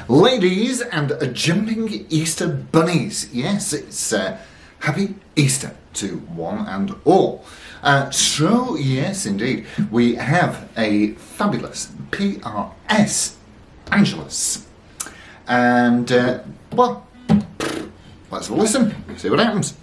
Ladies and jumping Easter bunnies. Yes, it's Happy Easter to one and all. So, yes, indeed, we have a fabulous PRS Angelus. And, well, let's have a listen, see what happens.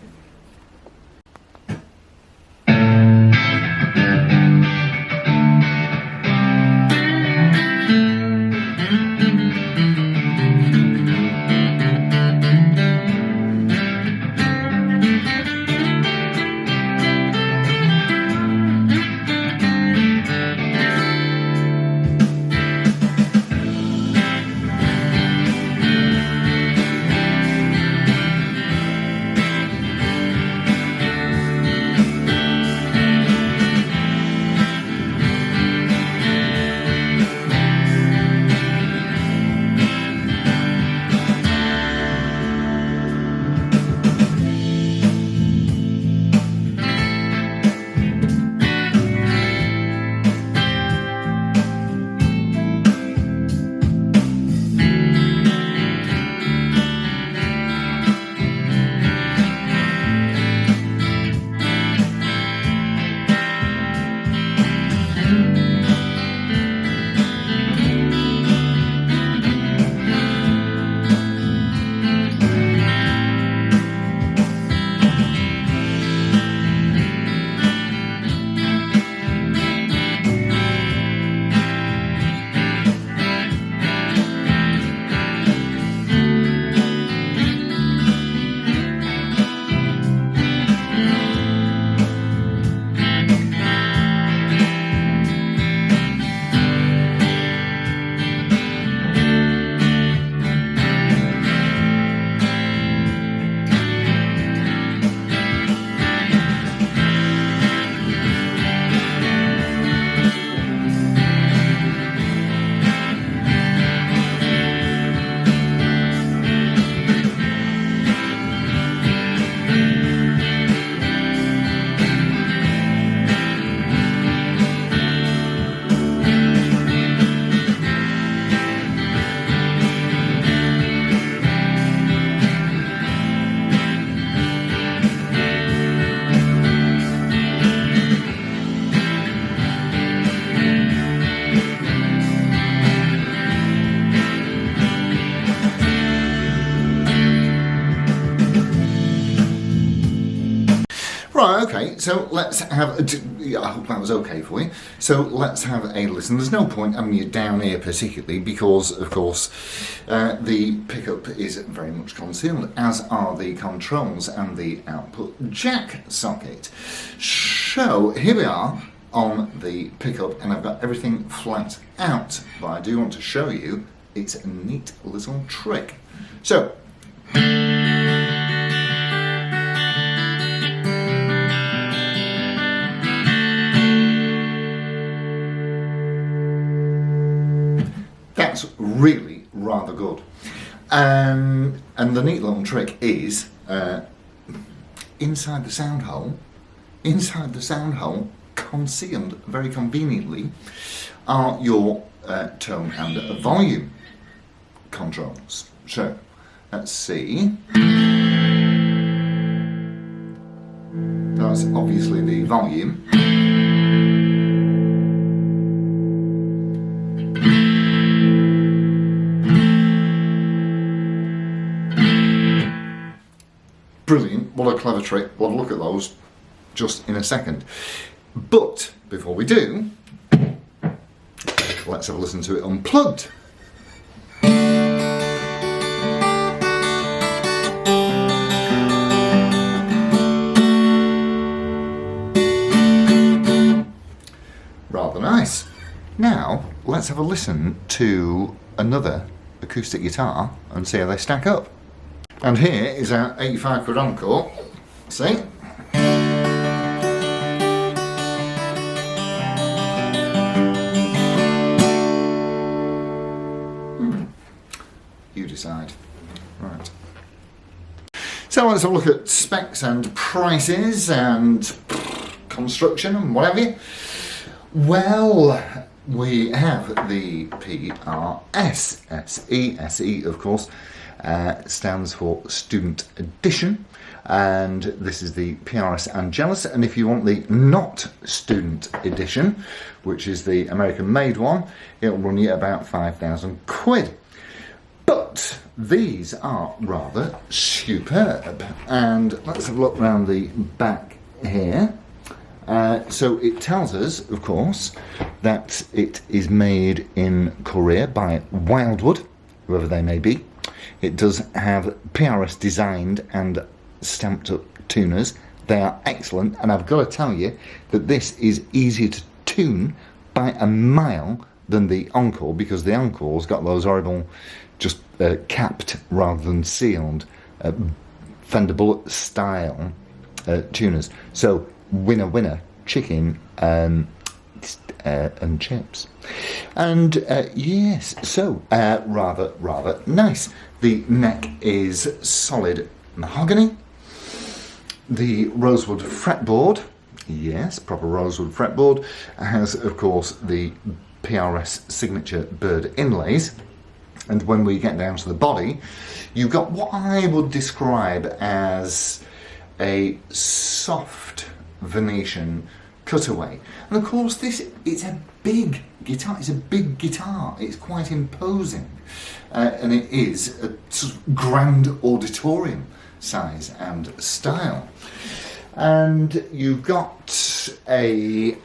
Right, okay, so let's have, I hope that was okay for you, so let's have a listen. There's no point having you down here particularly because, of course, the pickup is very much concealed, as are the controls and the output jack socket. So, here we are on the pickup, and I've got everything flat out, but I do want to show you it's a neat little trick. So, that's really rather good. And the neat little trick is inside the sound hole, concealed very conveniently, are your tone and volume controls. So, let's see. That's obviously the volume. Brilliant, what a clever trick. We'll look at those just in a second. But before we do, let's have a listen to it unplugged. Rather nice. Now, let's have a listen to another acoustic guitar and see how they stack up. And here is our 85 quid Encore. See? You decide. Right. So let's have a look at specs and prices and construction and whatever. Well, we have the PRS. SE, of course, stands for Student Edition. And this is the PRS Angelus. And if you want the not Student Edition, which is the American-made one, it'll run you about 5,000 quid. But these are rather superb. And let's have a look around the back here. So it tells us, of course, that it is made in Korea by Wildwood, whoever they may be. It does have PRS designed and stamped up tuners. They are excellent, and I've got to tell you that this is easier to tune by a mile than the Encore, because the Encore's got those horrible, just capped rather than sealed Fender Bullet style tuners. So winner, chicken and chips. And yes, so rather nice. The neck is solid mahogany. The rosewood fretboard, yes, proper rosewood fretboard, has of course the PRS signature bird inlays. And when we get down to the body, you've got what I would describe as a soft Venetian cutaway. And of course it's a big guitar. It's quite imposing. And it is a sort of grand auditorium size and style. And you've got a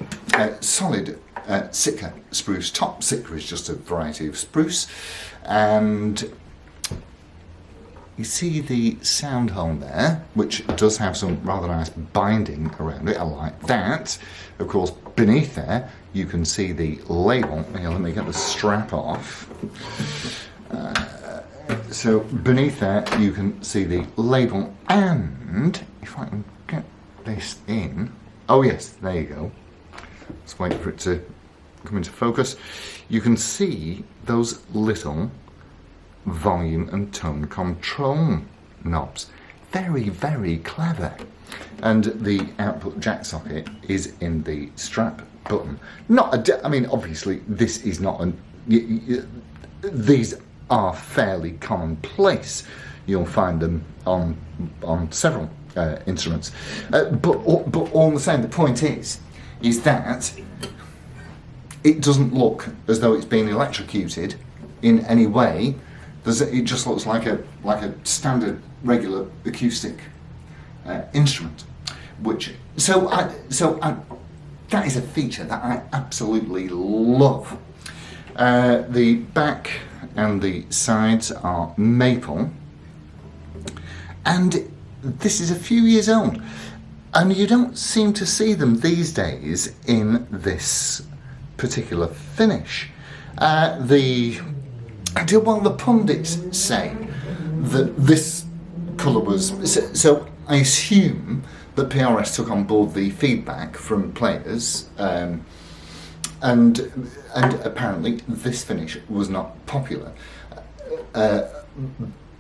solid Sitka spruce top. Sitka is just a variety of spruce. And you see the sound hole there, which does have some rather nice binding around it. I like that. Of course, beneath there, you can see the label. Here, let me get the strap off. So beneath there, you can see the label, and if I can get this in, oh yes, there you go. Let's wait for it to come into focus. You can see those little volume and tone control knobs. Very, very clever. And the output jack socket is in the strap button. I mean, obviously, this is not an. These are fairly commonplace. You'll find them on several instruments. But all the same, the point is that it doesn't look as though it's been electrocuted in any way. It just looks like a standard regular acoustic instrument, that is a feature that I absolutely love. The back and the sides are maple, and this is a few years old, and you don't seem to see them these days in this particular finish. The pundits say that this colour was... So I assume that PRS took on board the feedback from players, and apparently this finish was not popular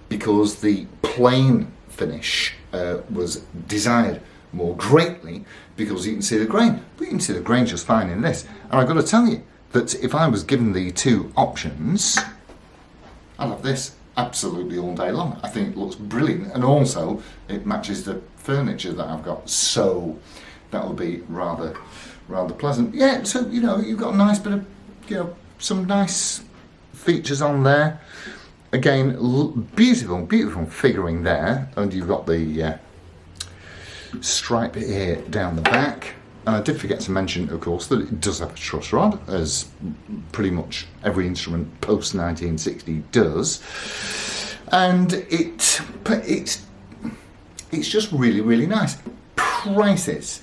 because the plain finish was desired more greatly, because you can see the grain. But you can see the grain just fine in this. And I've got to tell you that if I was given the two options, I love this absolutely all day long. I think it looks brilliant, and also it matches the furniture that I've got, so that would be rather pleasant. Yeah, so you've got a nice bit of some nice features on there. Again, beautiful figuring there, and you've got the stripe here down the back. And I did forget to mention, of course, that it does have a truss rod, as pretty much every instrument post 1960 does. And it's just really nice. Prices.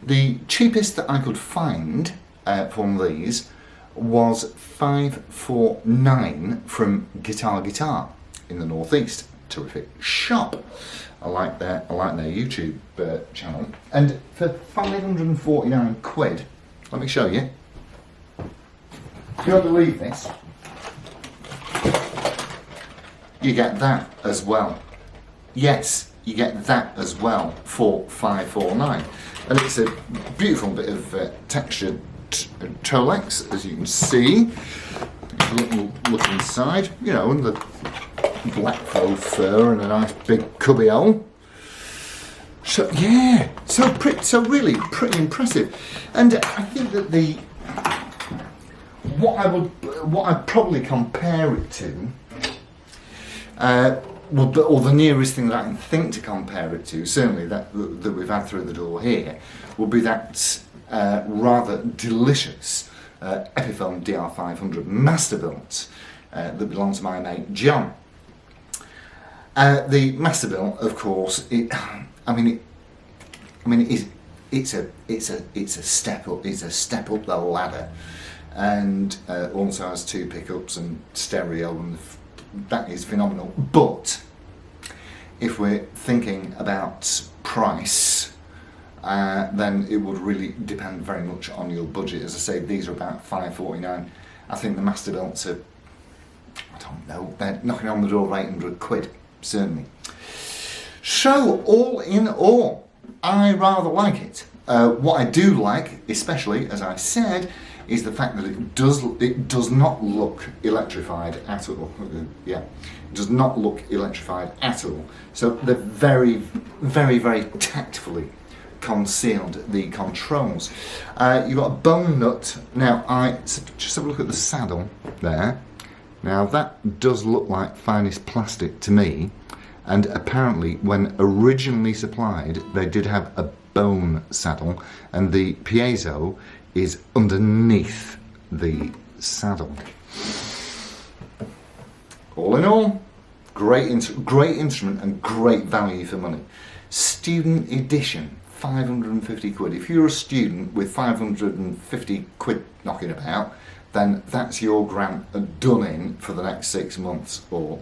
The cheapest that I could find for one of these was $549 from Guitar in the Northeast. Terrific shop. I like their YouTube channel. And for 549 quid, let me show you. If you don't believe this, you get that as well. Yes, you get that as well for $549. And it's a beautiful bit of textured Tolex, as you can see. Look inside, you know, and the black faux fur and a nice big cubby hole. So yeah, so really pretty impressive. And I think that what I'd probably compare it to, or the nearest thing that I can think to compare it to, certainly that we've had through the door here, would be that rather delicious Epiphone DR500 Masterbuilt that belongs to my mate John. The Masterbuilt, of course, it's a step up. It's a step up the ladder, and also has 2 pickups and stereo, and that is phenomenal. But if we're thinking about price, then it would really depend very much on your budget. As I say, these are about £549. I think the Masterbuilts are, I don't know, they're knocking on the door of £800, certainly. So, all in all, I rather like it. What I do like, especially, as I said, is the fact that it does not look electrified at all. Yeah, it does not look electrified at all. So they're very, very, very tactfully concealed, the controls. You've got a bone nut. Now, just have a look at the saddle there. Now that does look like finest plastic to me, and apparently when originally supplied they did have a bone saddle, and the piezo is underneath the saddle. All in all, great instrument and great value for money. Student edition, £550. If you're a student with £550 knocking about, then that's your grant done in for the next 6 months, or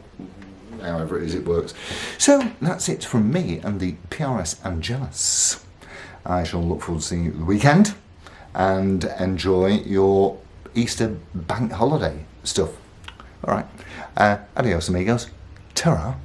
however it is it works. So that's it from me and the PRS Angelus. I shall look forward to seeing you at the weekend and enjoy your Easter bank holiday stuff. Alright, adios amigos, ta-ra.